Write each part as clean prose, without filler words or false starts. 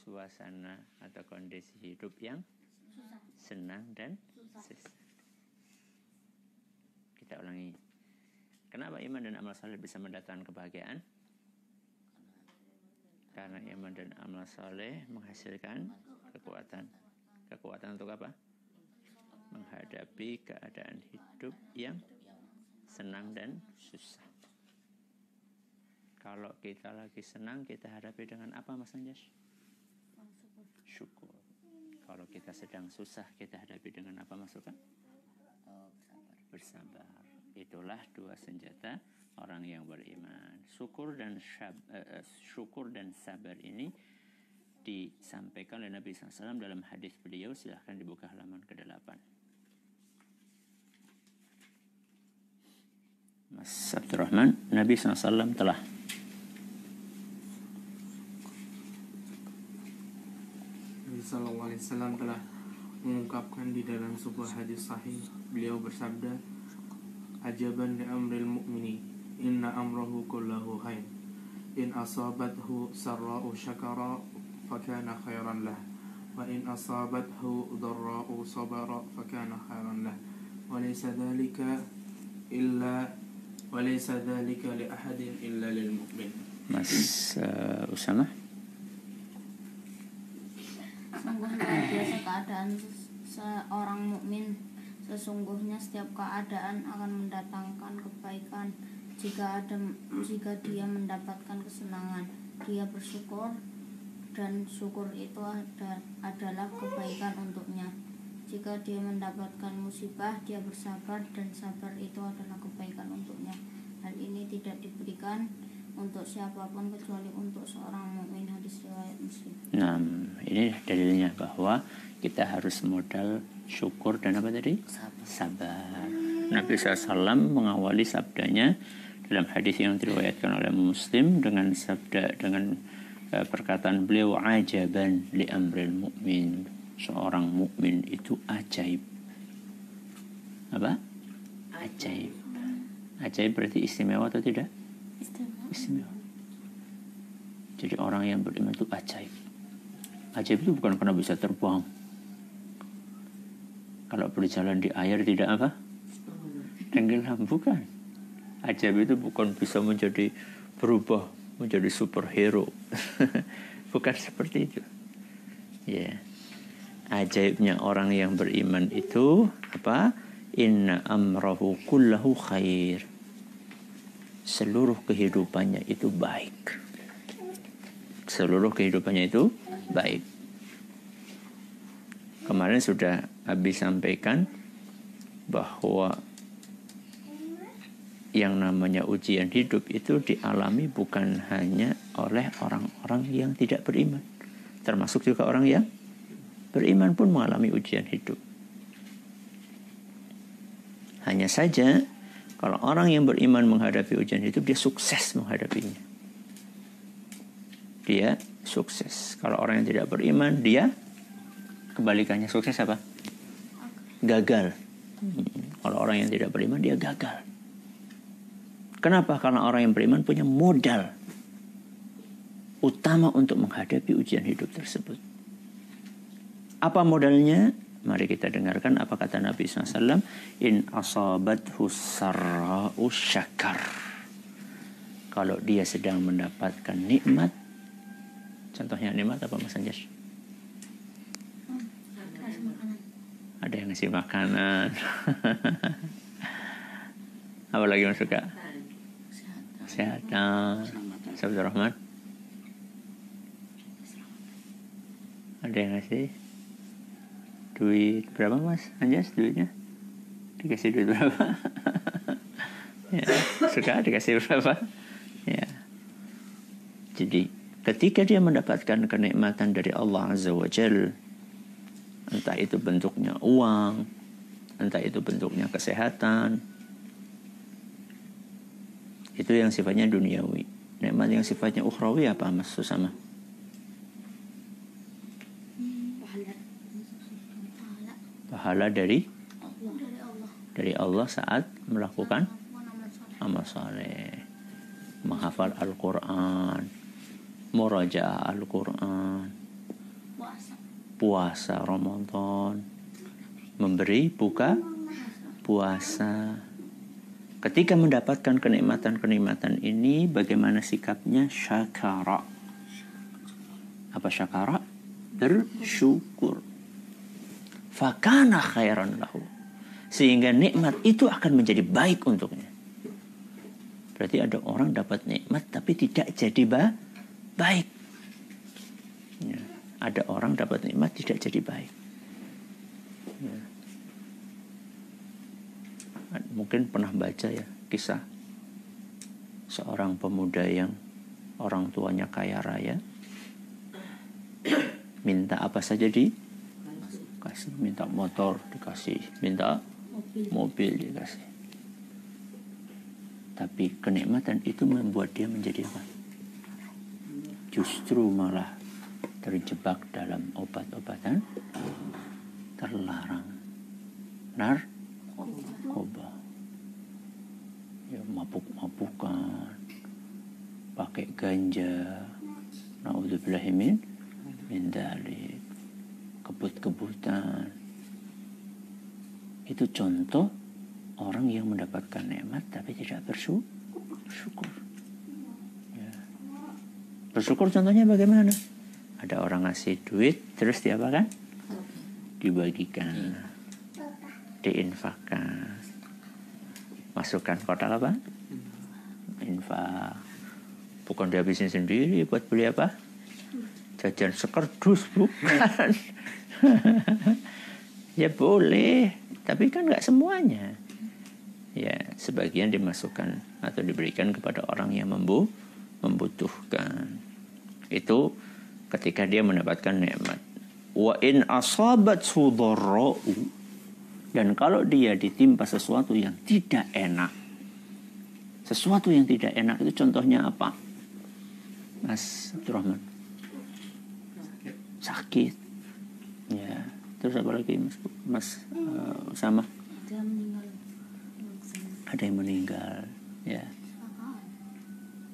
suasana atau kondisi hidup yang senang dan susah. Kita ulangi. Kenapa iman dan amal saleh bisa mendatangkan kebahagiaan? Karena iman dan amal saleh menghasilkan kekuatan. Kekuatan untuk apa? Menghadapi keadaan hidup yang senang dan susah. Kalau kita lagi senang, kita hadapi dengan apa, Mas Anjas? Syukur. Kalau kita sedang susah, kita hadapi dengan apa, Mas Suka? Bersabar. Itulah dua senjata orang yang beriman. Syukur dan sabar ini disampaikan oleh Nabi SAW dalam hadis beliau. Silahkan dibuka halaman ke-8. Mas Abdurrahman, Nabi SAW telah Sallallahu Alaihi Wasallam telah mengungkapkan di dalam sebuah hadis sahih. Beliau bersabda, "Ajaban li amril mu'mini, inna amrahu kullahu khair. In asabathu sarra'u syakara, fakana khairan lah. Wa in asabathu dharra'u sabara, fakana khairan lah. Wa laysa dhalika li ahadin illa lil mu'min." Mas Usama. Sungguh luar biasa keadaan seorang mukmin. Sesungguhnya setiap keadaan akan mendatangkan kebaikan. Jika dia mendapatkan kesenangan, dia bersyukur, dan syukur itu adalah kebaikan untuknya. Jika dia mendapatkan musibah, dia bersabar, dan sabar itu adalah kebaikan untuknya. Hal ini tidak diberikan untuk siapapun kecuali untuk seorang mukmin. Hadis riwayat Muslim. Nah, ini dalilnya bahwa kita harus modal syukur dan apa tadi? Sabar. Nabi SAW mengawali sabdanya dalam hadis yang diriwayatkan oleh Muslim dengan perkataan beliau, ajaban li amril mu'min. Seorang mukmin itu ajaib. Apa? Ajaib. Ajaib berarti istimewa atau tidak? Istimewa. Jadi orang yang beriman itu ajaib. Ajaib itu bukan karena bisa terbang. Kalau berjalan di air tidak apa? Tenggelam, bukan. Ajaib itu bukan bisa berubah menjadi superhero. Bukan seperti itu. Ya. Ajaibnya orang yang beriman itu apa? Inna amrahu kullahu khair. Seluruh kehidupannya itu baik. Seluruh kehidupannya itu baik. Kemarin sudah habis sampaikan bahwa yang namanya ujian hidup itu dialami bukan hanya oleh orang-orang yang tidak beriman. Termasuk juga orang yang beriman pun mengalami ujian hidup. Hanya saja kalau orang yang beriman menghadapi ujian hidup, dia sukses menghadapinya. Dia sukses. Kalau orang yang tidak beriman, dia kebalikannya, sukses apa? Gagal. Kalau orang yang tidak beriman, dia gagal. Kenapa? Karena orang yang beriman punya modal utama untuk menghadapi ujian hidup tersebut. Apa modalnya? Mari kita dengarkan apa kata Nabi SAW. In asabathu sarra'u syakar. Kalau dia sedang mendapatkan nikmat. Contohnya nikmat apa, Mas Anjas? Ada yang ngasih makanan. Apa lagi Mas suka? Kesehatan. Sabtu Rahman. Ada yang ngasih duit berapa, Mas Anjas, duitnya? Dikasih duit berapa? Ya, suka dikasih berapa? Ya. Jadi ketika dia mendapatkan kenikmatan dari Allah Azza wa Jalla, entah itu bentuknya uang, entah itu bentuknya kesehatan, itu yang sifatnya duniawi. Nikmat yang sifatnya ukhrawi apa, Mas Susama? Pahala dari Allah saat melakukan amal saleh, menghafal Al-Quran, murajaah Al-Quran, puasa Ramadan, memberi buka puasa. Ketika mendapatkan kenikmatan-kenikmatan ini, bagaimana sikapnya? Syakara. Apa syakara? Bersyukur. Fakana khairan lahu. Sehingga nikmat itu akan menjadi baik untuknya. Berarti ada orang dapat nikmat tapi tidak jadi baik. Ya. Ada orang dapat nikmat tidak jadi baik. Ya. Mungkin pernah baca ya kisah seorang pemuda yang orang tuanya kaya raya, minta apa saja dikasih, minta motor dikasih, minta mobil dikasih. Tapi kenikmatan itu membuat dia menjadi apa? Justru malah terjebak dalam obat-obatan terlarang, narkoba, ya, mabuk-mabukan, pakai ganja, naudzubillahi min dzalik, kebut-kebutan. Itu contoh orang yang mendapatkan nikmat tapi tidak bersyukur. Ya. Bersyukur contohnya bagaimana? Ada orang ngasih duit, terus diapakan? Dibagikan, diinfakkan. Masukkan kotak apa? Infak. Bukan dihabisin sendiri buat beli apa? Jajan sekerdus, bukan. Ya boleh, tapi kan nggak semuanya. Ya, sebagian dimasukkan atau diberikan kepada orang yang membutuhkan. Itu ketika dia mendapatkan nikmat. Wa in asabathu dharra'u, dan kalau dia ditimpa sesuatu yang tidak enak. Sesuatu yang tidak enak itu contohnya apa? Mas Abdurrahman. Sakit. Ya. Terus apa lagi Mas Usama? Ada yang meninggal. Ya.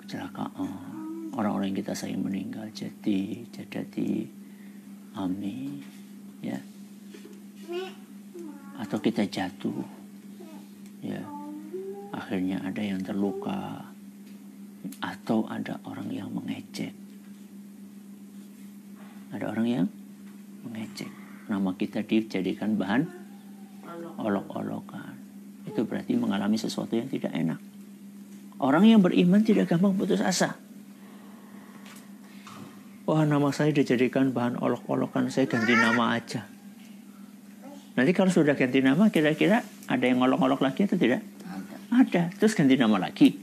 Kecelakaan. Orang-orang yang kita sayang meninggal, jadati, amin, ya. Atau kita jatuh, ya. Akhirnya ada yang terluka, atau ada orang yang mengejek. Ada orang yang mengejek. Nama kita dijadikan bahan olok-olokan. Itu berarti mengalami sesuatu yang tidak enak. Orang yang beriman tidak gampang putus asa. Wah, nama saya dijadikan bahan olok-olokan, saya ganti nama aja. Nanti kalau sudah ganti nama, kira-kira ada yang ngolok-ngolok lagi atau tidak? Ada. Terus ganti nama lagi.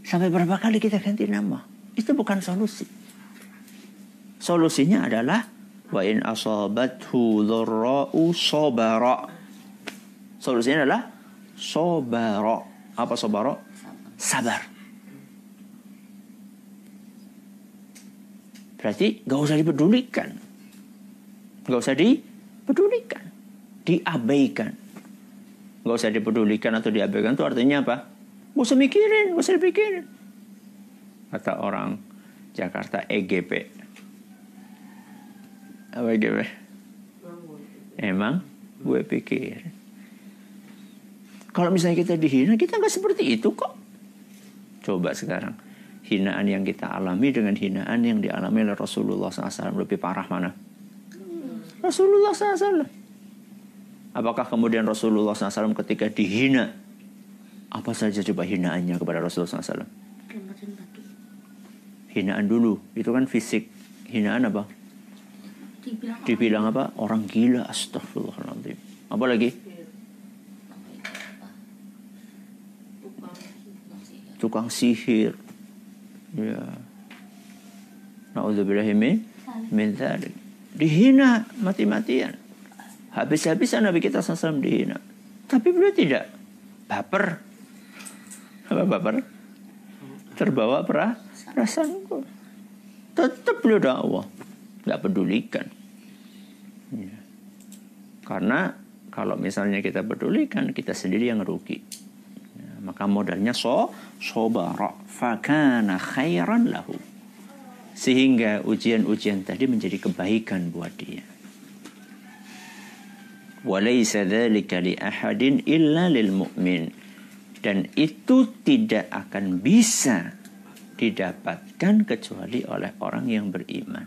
Sampai berapa kali kita ganti nama? Itu bukan solusi. Solusinya adalah wa in asabathu dharra'u sabara. Solusinya adalah sabara. Apa sabara? Sabar. Berarti gak usah dipedulikan. Gak usah dipedulikan. Diabaikan. Gak usah dipedulikan atau diabaikan itu artinya apa? Gak usah mikirin, gak usah dipikirin. Kata orang Jakarta, EGP. Apa EGP? Emang gue pikir. Kalau misalnya kita dihina, kita gak seperti itu kok. Coba sekarang. Hinaan yang kita alami dengan hinaan yang dialami oleh Rasulullah SAW, lebih parah mana? Rasulullah SAW. Apakah kemudian Rasulullah SAW ketika dihina, apa saja coba hinaannya kepada Rasulullah SAW? Hinaan dulu, itu kan fisik. Hinaan apa? Dibilang apa? Orang gila, astagfirullahaladzim. Apa lagi? Tukang sihir. Ya. Na'udzubillahi min dzalik. Dihina mati-matian. Habis-habisan Nabi kita SAW dihina. Tapi beliau tidak baper. Apa baper? Terbawa perasaan. Tetap beliau dakwah. Gak pedulikan. Ya. Karena kalau misalnya kita pedulikan, kita sendiri yang rugi. Ya, maka modalnya sobara fakana khairan lahu. sehingga ujian-ujian tadi menjadi kebaikan buat dia. Walaysa dzalika li ahadin illa lil mu'min. Dan itu tidak akan bisa didapatkan kecuali oleh orang yang beriman.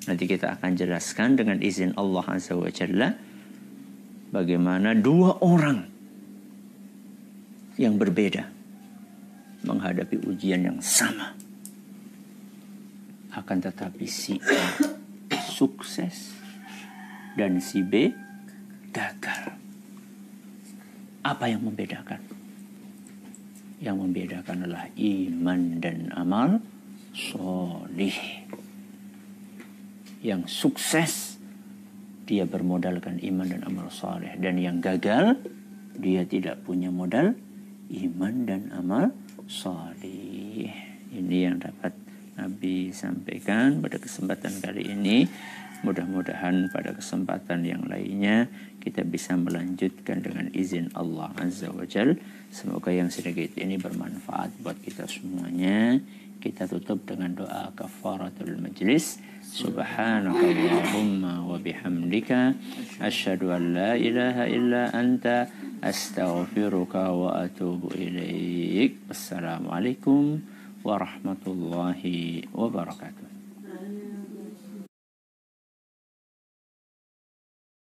Nanti kita akan jelaskan dengan izin Allah Azza wa Jalla bagaimana dua orang yang berbeda menghadapi ujian yang sama. Akan tetapi si A sukses dan si B gagal. Apa yang membedakan? Yang membedakan adalah iman dan amal solih. Yang sukses dia bermodalkan iman dan amal soleh, dan yang gagal dia tidak punya modal iman dan amal soleh. Ini yang dapat Nabi sampaikan pada kesempatan kali ini. Mudah-mudahan pada kesempatan yang lainnya kita bisa melanjutkan dengan izin Allah Azza wa Jal. Semoga yang sedikit ini bermanfaat buat kita semuanya. Kita tutup dengan doa kafaratul majlis. Subhanakallahumma wa bihamdika asyhadu an la ilaha illa anta astaghfiruka wa atubu ilaik. Wassalamualaikum warahmatullahi wabarakatuh.